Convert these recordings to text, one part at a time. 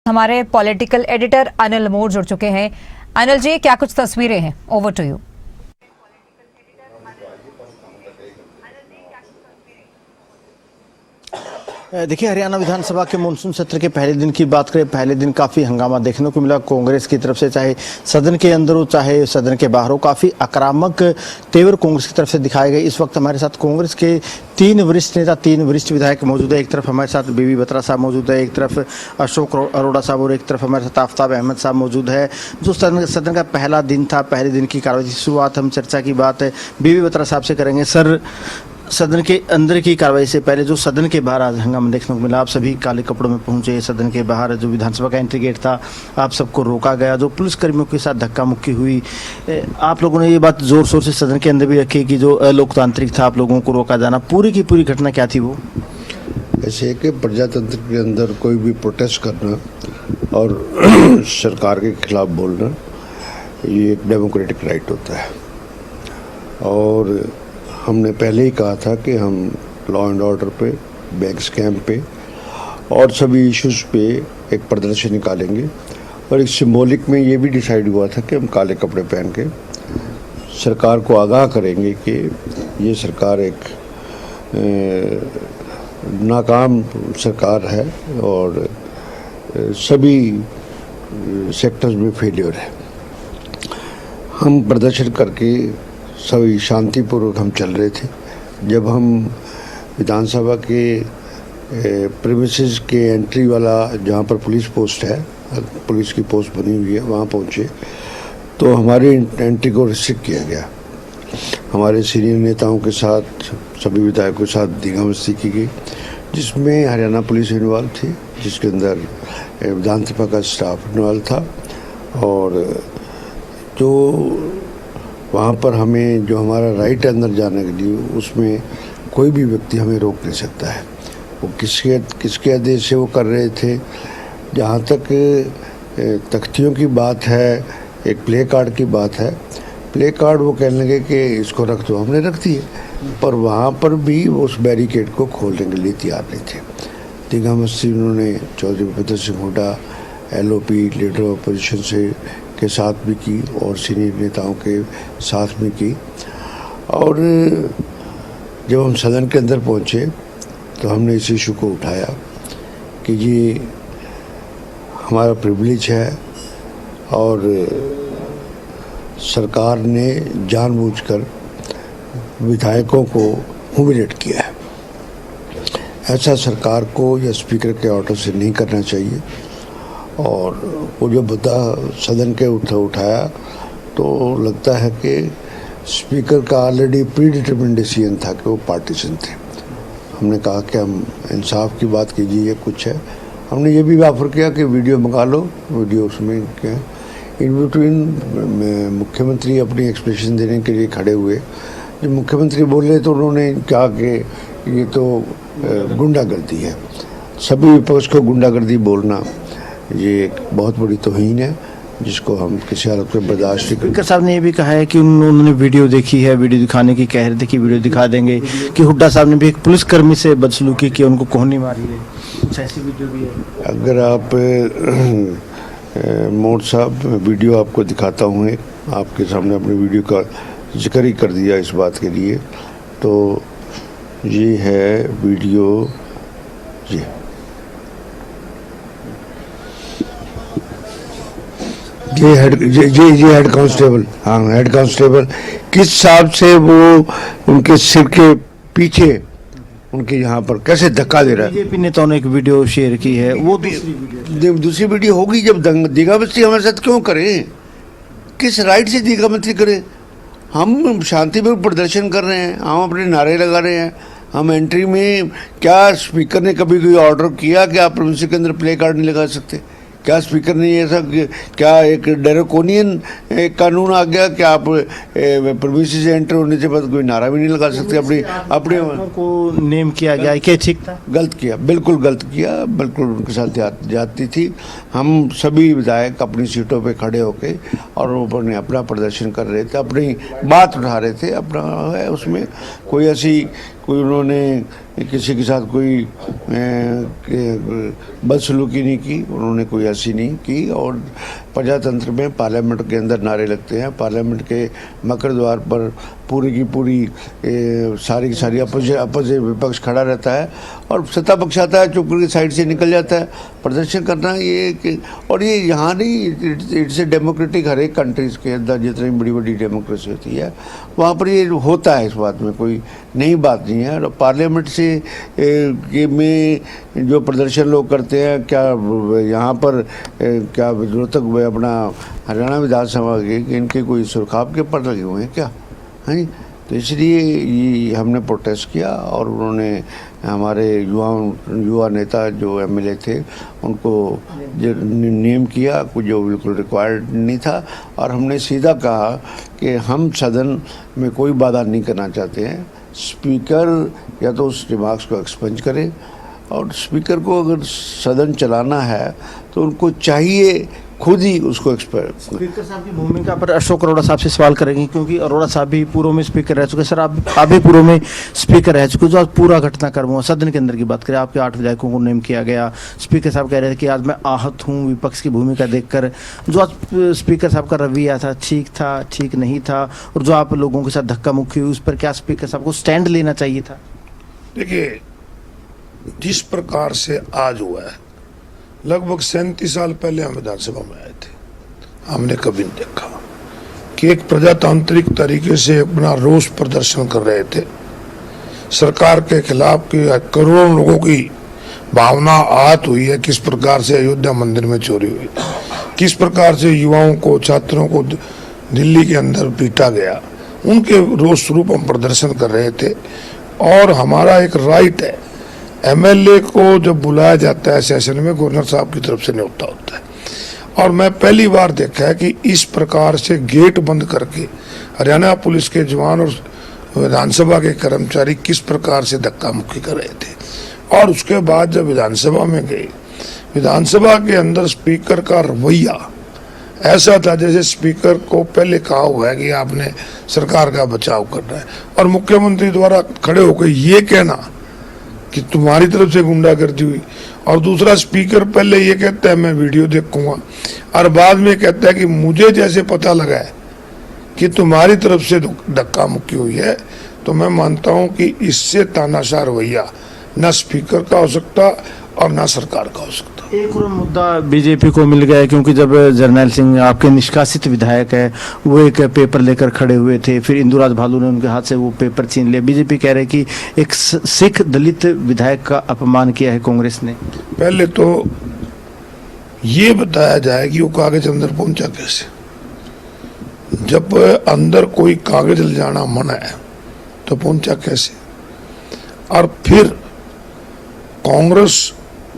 हमारे political editor Anil मोर जुड़ चुके हैं। अनिल जी, क्या कुछ तस्वीरें हैं? Over to you. देखिए, हरियाणा विधानसभा के मानसून सत्र के पहले दिन की बात करें, पहले दिन काफ़ी हंगामा देखने को मिला कांग्रेस की तरफ से, चाहे सदन के अंदर हो चाहे सदन के बाहर हो। काफ़ी आक्रामक तेवर कांग्रेस की तरफ से दिखाए गए। इस वक्त हमारे साथ कांग्रेस के तीन वरिष्ठ नेता, तीन वरिष्ठ विधायक मौजूद है। एक तरफ हमारे साथ बीबी बत्रा साहब मौजूद है, एक तरफ अशोक अरोड़ा साहब और एक तरफ हमारे साथ आफ्ताब अहमद साहब मौजूद है। जो सदन का पहला दिन था, पहले दिन की कार्रवाई की शुरुआत हम चर्चा की बात है बीबी बत्रा साहब से करेंगे। सर, सदन के अंदर की कार्रवाई से पहले जो सदन के बाहर आज हंगामा देखने को मिला, आप सभी काले कपड़ों में पहुंचे सदन के बाहर, जो विधानसभा का एंट्री गेट था आप सबको रोका गया, जो पुलिसकर्मियों के साथ धक्का मुक्की हुई। आप लोगों ने ये बात जोर शोर से सदन के अंदर भी रखी कि जो अलोकतांत्रिक था आप लोगों को रोका जाना, पूरी की पूरी घटना क्या थी वो? ऐसे है कि प्रजातंत्र के अंदर कोई भी प्रोटेस्ट करना और सरकार के खिलाफ बोलना ये एक डेमोक्रेटिक राइट होता है। और हमने पहले ही कहा था कि हम लॉ एंड ऑर्डर पे, बैंक स्कैम पे और सभी इश्यूज पे एक प्रदर्शन निकालेंगे। और एक सिंबॉलिक में ये भी डिसाइड हुआ था कि हम काले कपड़े पहन के सरकार को आगाह करेंगे कि ये सरकार एक नाकाम सरकार है और सभी सेक्टर्स में फेलियर है। हम प्रदर्शन करके सभी शांतिपूर्वक हम चल रहे थे। जब हम विधानसभा के प्रीमिसेस के एंट्री वाला जहाँ पर पुलिस पोस्ट है, पुलिस की पोस्ट बनी हुई है, वहाँ पहुँचे तो हमारी एंट्री को रिस्ट्रिक्ट किया गया। हमारे सीनियर नेताओं के साथ, सभी विधायकों के साथ धींगामस्ती की गई, जिसमें हरियाणा पुलिस इन्वॉल्व थी, जिसके अंदर विधानसभा का स्टाफ इन्वॉल्व था। और जो वहाँ पर हमें जो हमारा राइट है अंदर जाने के लिए, उसमें कोई भी व्यक्ति हमें रोक नहीं सकता है। वो किसके आदेश से वो कर रहे थे। जहाँ तक तख्तियों की बात है, एक प्ले कार्ड की बात है, प्ले कार्ड वो कहने लगे कि इसको रख दो, हमने रख दिए, पर वहाँ पर भी उस बैरिकेड को खोलने के लिए तैयार नहीं थे। धींगामस्ती उन्होंने Chaudhary Bhupinder Singh Hooda, LOP leader opposition से के साथ भी की और सीनियर नेताओं के साथ भी की। और जब हम सदन के अंदर पहुंचे तो हमने इस इशू को उठाया कि ये हमारा प्रिविलेज है और सरकार ने जानबूझकर विधायकों को ह्यूमिलेट किया है। ऐसा सरकार को या स्पीकर के ऑर्डर से नहीं करना चाहिए। और वो जो मुद्दा सदन के उठाया तो लगता है कि स्पीकर का ऑलरेडी प्री डिटरमिन्ड डिसीजन था कि वो पार्टीशन थे। हमने कहा कि हम इंसाफ की बात कीजिए, ये कुछ है। हमने ये भी ऑफर किया कि वीडियो मंगा लो, वीडियो उसमें क्या इन बिटवीन मुख्यमंत्री अपनी एक्सप्रेशन देने के लिए खड़े हुए। जब मुख्यमंत्री बोले तो उन्होंने कहा कि ये तो गुंडागर्दी है। सभी विपक्ष को गुंडागर्दी बोलना ये एक बहुत बड़ी तौहीन है, जिसको हम किसी हालत में बर्दाश्त नहीं करेंगे। स्पीकर साहब ने ये भी कहा है कि उन्होंने वीडियो देखी है, वीडियो दिखाने की कह रहे थे कि वीडियो दिखा देंगे, कि हुड्डा साहब ने भी एक पुलिसकर्मी से बदसलूकी की, उनको कोहनी मारी है। ऐसी वीडियो भी है। अगर आप मोड़ साहब, वीडियो आपको दिखाता हूँ, आपके सामने अपने वीडियो का जिक्र ही कर दिया इस बात के लिए। तो ये है वीडियो, ये हेड कांस्टेबल, हाँ हेड कांस्टेबल किस हिसाब से वो उनके सिर के पीछे उनके यहाँ पर कैसे धक्का दे रहा है। बीजेपी नेताओं ने एक वीडियो शेयर की है, वो दूसरी वीडियो होगी। जब धींगामस्ती हमारे साथ क्यों करें, किस राइट से धींगामस्ती करें? हम शांतिपूर्ण प्रदर्शन कर रहे हैं, हम अपने नारे लगा रहे हैं। हम एंट्री में क्या स्पीकर ने कभी कोई ऑर्डर किया कि आप प्रीमिसेस के अंदर प्ले कार्ड नहीं लगा सकते? क्या स्पीकर ने ऐसा, क्या एक ड्रैकोनियन कानून आ गया कि आप प्रीमिसेस से एंटर होने के बाद कोई नारा भी नहीं लगा सकते? अपने को नेम किया गया, क्या ठीक था? गलत किया, बिल्कुल गलत किया, बिल्कुल उनके साथ जाती थी। हम सभी विधायक अपनी सीटों पे खड़े होके और ऊपर अपना प्रदर्शन कर रहे थे, अपनी बात उठा रहे थे, अपना है उसमें कोई ऐसी कोई उन्होंने किसी के साथ कोई बदसलूकी नहीं की, उन्होंने कोई ऐसी नहीं की। और प्रजातंत्र में पार्लियामेंट के अंदर नारे लगते हैं, पार्लियामेंट के मकर द्वार पर पूरी की पूरी सारी की सारी अपोजिट विपक्ष खड़ा रहता है और सत्ता पक्ष आता है चुप करके साइड से निकल जाता है। प्रदर्शन करना और ये यहाँ नहीं, इट्स ए डेमोक्रेटिक, हर एक कंट्रीज़ के अंदर जितनी बड़ी बड़ी डेमोक्रेसी होती है वहाँ पर ये होता है, इस बात में कोई नई बात नहीं है। और पार्लियामेंट से में जो प्रदर्शन लोग करते हैं, क्या यहाँ पर क्या रोहतक अपना हरियाणा विधानसभा के इनके कोई सुरखाब के पर लगे हुए हैं क्या, हैं? तो इसलिए ये हमने प्रोटेस्ट किया और उन्होंने हमारे युवा नेता जो एमएलए थे उनको जो नेम किया, कुछ जो बिल्कुल रिक्वायर्ड नहीं था। और हमने सीधा कहा कि हम सदन में कोई बाधा नहीं करना चाहते हैं, स्पीकर या तो उस रिमार्क्स को एक्सपंज करे, और स्पीकर को अगर सदन चलाना है तो उनको चाहिए खुद ही उसको एक्सपर्ट। स्पीकर साहब की भूमिका पर अशोक अरोड़ा साहब से सवाल करेंगे, क्योंकि अरोड़ा साहब भी पूर्व में स्पीकर रह चुके। सर, आप भी पूर्व में स्पीकर रह चुके, जो आज पूरा घटनाक्रम हुआ सदन के अंदर की बात करें, आपके 8 विधायकों को नेम किया गया। स्पीकर साहब कह रहे थे कि आज मैं आहत हूँ विपक्ष की भूमिका देखकर। जो आज स्पीकर साहब का रवैया था, ठीक नहीं था, और जो आप लोगों के साथ धक्का मुक्की हुई, उस पर क्या स्पीकर साहब को स्टैंड लेना चाहिए था? देखिए, जिस प्रकार से आज हुआ है, लगभग 37 साल पहले हम विधानसभा में आए थे, हमने कभी नहीं देखा कि एक प्रजातांत्रिक तरीके से अपना रोष प्रदर्शन कर रहे थे सरकार के खिलाफ, कि करोड़ों लोगों की भावना आहत हुई है। किस प्रकार से अयोध्या मंदिर में चोरी हुई, किस प्रकार से युवाओं को, छात्रों को दिल्ली के अंदर पीटा गया, उनके रोष स्वरूप हम प्रदर्शन कर रहे थे। और हमारा एक राइट है, एमएलए को जब बुलाया जाता है सेशन में, गवर्नर साहब की तरफ से न्योता होता है। और मैं पहली बार देखा है कि इस प्रकार से गेट बंद करके हरियाणा पुलिस के जवान और विधानसभा के कर्मचारी किस प्रकार से धक्का मुक्की कर रहे थे। और उसके बाद जब विधानसभा में गए, विधानसभा के अंदर स्पीकर का रवैया ऐसा था जैसे स्पीकर को पहले कहा हुआ है कि आपने सरकार का बचाव करना है, और मुख्यमंत्री द्वारा खड़े होकर ये कहना कि तुम्हारी तरफ से गुंडागर्दी हुई। और दूसरा, स्पीकर पहले ये कहता है मैं वीडियो देखूंगा, और बाद में कहता है कि मुझे जैसे पता लगा है कि तुम्हारी तरफ से धक्का मुक्की हुई है। तो मैं मानता हूं कि इससे तानाशाह रवैया न स्पीकर का हो सकता और न सरकार का हो सकता। एक और मुद्दा बीजेपी को मिल गया, क्योंकि जब जरनैल सिंह आपके निष्कासित विधायक है, वो एक पेपर लेकर खड़े हुए थे, फिर इंदुराज भालू ने उनके हाथ से वो पेपर छीन लिया। बीजेपी कह रहे कि एक सिख दलित विधायक का अपमान किया है कांग्रेस ने। पहले तो ये बताया जाए कि वो कागज अंदर पहुंचा कैसे। जब अंदर कोई कागज ले जाना मना है तो पहुंचा कैसे। और फिर कांग्रेस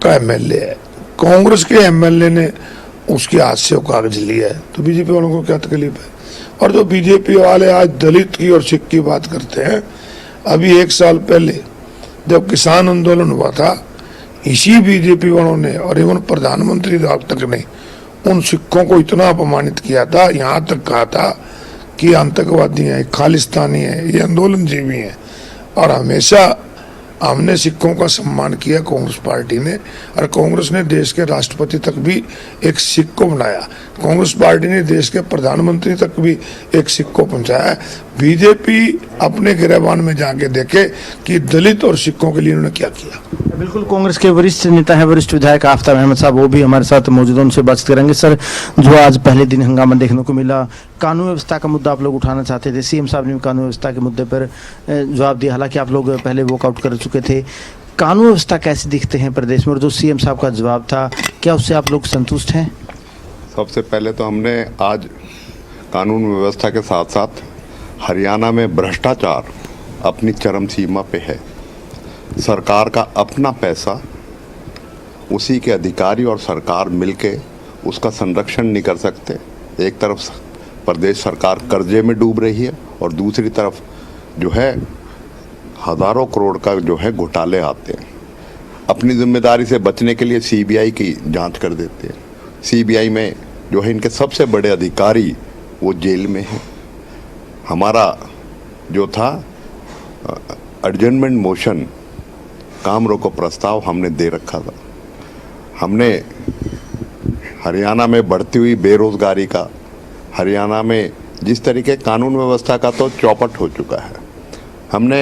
का एमएलए है, कांग्रेस के एमएलए ने उसके हाथ से वो कागज लिया है, तो बीजेपी वालों को क्या तकलीफ है। और जो बीजेपी वाले आज दलित की और सिख की बात करते हैं, अभी 1 साल पहले जब किसान आंदोलन हुआ था, इसी बीजेपी वालों ने और एवं प्रधानमंत्री तक ने उन सिखों को इतना अपमानित किया था, यहाँ तक कहा था कि आतंकवादी हैं, खालिस्तानी हैं, ये आंदोलन जीवी हैं। और हमेशा हमने सिखों का सम्मान किया कांग्रेस पार्टी ने, और कांग्रेस ने देश के राष्ट्रपति तक भी एक सिख को बनाया, कांग्रेस पार्टी ने देश के प्रधानमंत्री तक भी एक सिख को पहुंचाया। बीजेपी अपने गिरबान में जाके देखे कि दलित और सिखों के लिए उन्होंने क्या किया। बिल्कुल, कांग्रेस के वरिष्ठ नेता हैं, वरिष्ठ विधायक आफ्ताब अहमद साहब, वो भी हमारे साथ मौजूद हैं, उनसे बात करेंगे। सर, जो आज पहले दिन हंगामा देखने को मिला, कानून व्यवस्था का मुद्दा आप लोग उठाना चाहते थे, सीएम साहब ने भी कानून व्यवस्था के मुद्दे पर जवाब दिया, हालांकि आप लोग पहले वॉकआउट कर चुके थे। कानून व्यवस्था कैसे दिखते हैं प्रदेश में, और जो सीएम साहब का जवाब था, क्या उससे आप लोग संतुष्ट हैं? सबसे पहले तो हमने आज कानून व्यवस्था के साथ साथ हरियाणा में भ्रष्टाचार अपनी चरम सीमा पे है। सरकार का अपना पैसा, उसी के अधिकारी और सरकार मिलके उसका संरक्षण नहीं कर सकते। एक तरफ प्रदेश सरकार कर्जे में डूब रही है और दूसरी तरफ जो है हज़ारों करोड़ का जो है घोटाले आते हैं। अपनी जिम्मेदारी से बचने के लिए सीबीआई की जांच कर देते हैं। सीबीआई में जो है इनके सबसे बड़े अधिकारी वो जेल में हैं। हमारा जो था एडजर्नमेंट मोशन काम रोको प्रस्ताव हमने दे रखा था। हमने हरियाणा में बढ़ती हुई बेरोजगारी का, हरियाणा में जिस तरीके कानून व्यवस्था का तो चौपट हो चुका है, हमने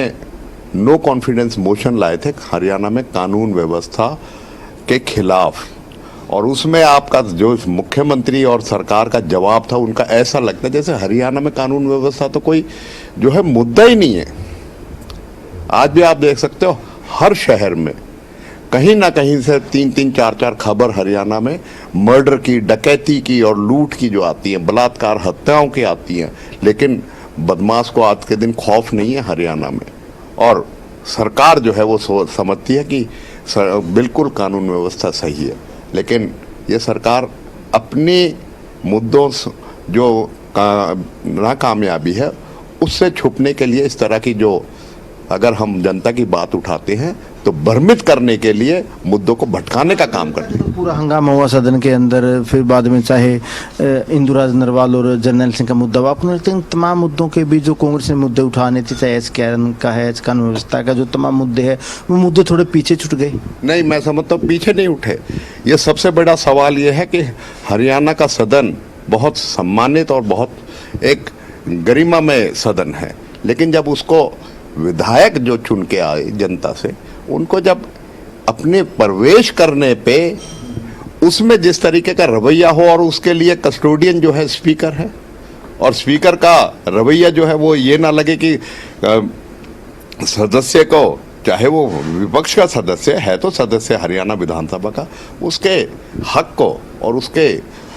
नो कॉन्फिडेंस मोशन लाए थे हरियाणा में कानून व्यवस्था के खिलाफ। और उसमें आपका जो मुख्यमंत्री और सरकार का जवाब था, उनका ऐसा लगता है जैसे हरियाणा में कानून व्यवस्था तो कोई जो है मुद्दा ही नहीं है। आज भी आप देख सकते हो हर शहर में कहीं ना कहीं से 3-3, 4-4 खबर हरियाणा में मर्डर की, डकैती की और लूट की जो आती हैं, बलात्कार, हत्याओं की आती हैं, लेकिन बदमाश को आज के दिन खौफ नहीं है हरियाणा में। और सरकार जो है वो समझती है कि बिल्कुल कानून व्यवस्था सही है, लेकिन ये सरकार अपने मुद्दों जो नाकामयाबी है उससे छुपने के लिए इस तरह की जो, अगर हम जनता की बात उठाते हैं तो भ्रमित करने के लिए मुद्दों को भटकाने का काम करते हैं। पूरा हंगामा हुआ सदन के अंदर, फिर बाद में चाहे इंदुराज नरवाल और जर्नैल सिंह का मुद्दा हुआ। आपको लगता है इन तमाम मुद्दों के बीच जो कांग्रेस ने मुद्दे उठाने थे, चाहे एसकेएन का है, कानून व्यवस्था का, जो तमाम मुद्दे हैं वो मुद्दे थोड़े पीछे छूट गए? नहीं, मैं समझता हूँ पीछे नहीं उठे। ये सबसे बड़ा सवाल ये है कि हरियाणा का सदन बहुत सम्मानित और बहुत एक गरिमामय सदन है, लेकिन जब उसको विधायक जो चुन के आए जनता से, उनको जब अपने प्रवेश करने पे उसमें जिस तरीके का रवैया हो, और उसके लिए कस्टोडियन जो है स्पीकर है, और स्पीकर का रवैया जो है वो ये ना लगे कि सदस्य को, चाहे वो विपक्ष का सदस्य है तो सदस्य हरियाणा विधानसभा का, उसके हक को और उसके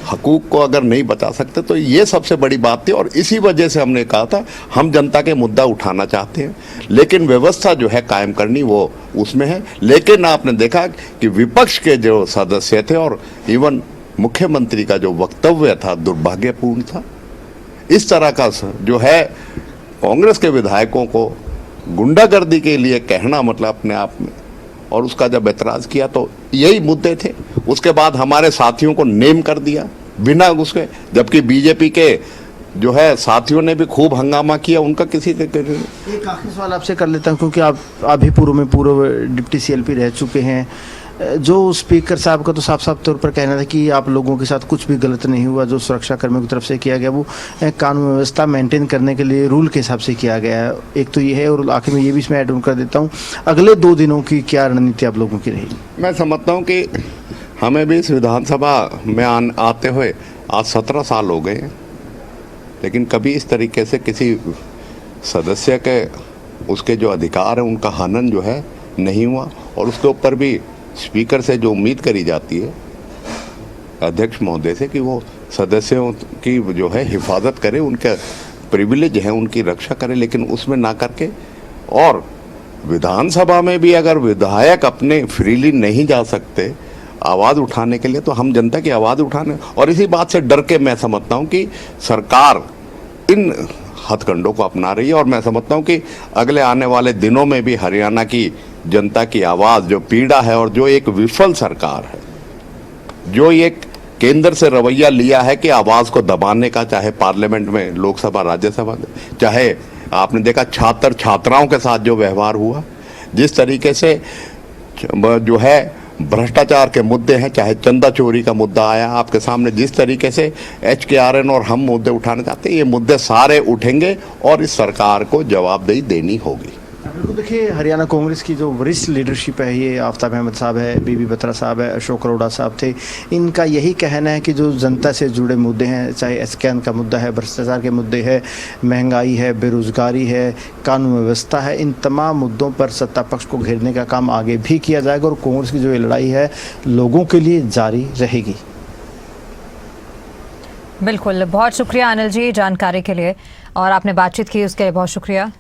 हकूक को अगर नहीं बचा सकते, तो ये सबसे बड़ी बात थी। और इसी वजह से हमने कहा था हम जनता के मुद्दा उठाना चाहते हैं, लेकिन व्यवस्था जो है कायम करनी वो उसमें है। लेकिन आपने देखा कि विपक्ष के जो सदस्य थे और इवन मुख्यमंत्री का जो वक्तव्य था दुर्भाग्यपूर्ण था। इस तरह का जो है कांग्रेस के विधायकों को गुंडागर्दी के लिए कहना, मतलब अपने आप में, और उसका जब एतराज किया तो यही मुद्दे थे। उसके बाद हमारे साथियों को नेम कर दिया बिना उसके, जबकि बीजेपी के जो है साथियों ने भी खूब हंगामा किया, उनका किसी ने। एक आखिरी सवाल आपसे कर लेता हूँ, क्योंकि आप अभी पूर्व डिप्टी सीएलपी रह चुके हैं। जो स्पीकर साहब का तो साफ साफ तौर पर कहना था कि आप लोगों के साथ कुछ भी गलत नहीं हुआ, जो सुरक्षा कर्मियों की तरफ से किया गया वो कानून व्यवस्था मेंटेन करने के लिए रूल के हिसाब से किया गया है। एक तो ये है, और आखिर में ये भी इसमें ऐड ऑन कर देता हूँ, अगले 2 दिनों की क्या रणनीति आप लोगों की रहेगी? मैं समझता हूँ कि हमें भी इस विधानसभा में आते हुए आज 17 साल हो गए हैं, लेकिन कभी इस तरीके से किसी सदस्य के उसके जो अधिकार है उनका हनन जो है नहीं हुआ। और उसके ऊपर भी स्पीकर से जो उम्मीद करी जाती है अध्यक्ष महोदय से कि वो सदस्यों की जो है हिफाजत करे, उनके प्रिविलेज है उनकी रक्षा करे, लेकिन उसमें ना करके, और विधानसभा में भी अगर विधायक अपने फ्रीली नहीं जा सकते आवाज़ उठाने के लिए, तो हम जनता की आवाज़ उठाने, और इसी बात से डर के मैं समझता हूँ कि सरकार इन हथकंडों को अपना रही है। और मैं समझता हूँ कि अगले आने वाले दिनों में भी हरियाणा की जनता की आवाज़ जो पीड़ा है, और जो एक विफल सरकार है, जो एक केंद्र से रवैया लिया है कि आवाज़ को दबाने का, चाहे पार्लियामेंट में, लोकसभा, राज्यसभा, चाहे आपने देखा छात्र छात्राओं के साथ जो व्यवहार हुआ, जिस तरीके से जो है भ्रष्टाचार के मुद्दे हैं, चाहे चंदा चोरी का मुद्दा आया आपके सामने, जिस तरीके से HKRN और हम मुद्दे उठाने चाहते हैं, ये मुद्दे सारे उठेंगे और इस सरकार को जवाबदेही देनी होगी। बिल्कुल, देखिए हरियाणा कांग्रेस की जो वरिष्ठ लीडरशिप है, ये आफ्ताब अहमद साहब है, बीबी बत्रा साहब है, अशोक अरोड़ा साहब थे, इनका यही कहना है कि जो जनता से जुड़े मुद्दे हैं, चाहे एसकेएन का मुद्दा है, भ्रष्टाचार के मुद्दे है, महंगाई है, बेरोजगारी है, कानून व्यवस्था है, इन तमाम मुद्दों पर सत्ता पक्ष को घेरने का काम आगे भी किया जाएगा, और कांग्रेस की जो ये लड़ाई है लोगों के लिए जारी रहेगी। बिल्कुल, बहुत शुक्रिया अनिल जी जानकारी के लिए, और आपने बातचीत की उसके लिए बहुत शुक्रिया।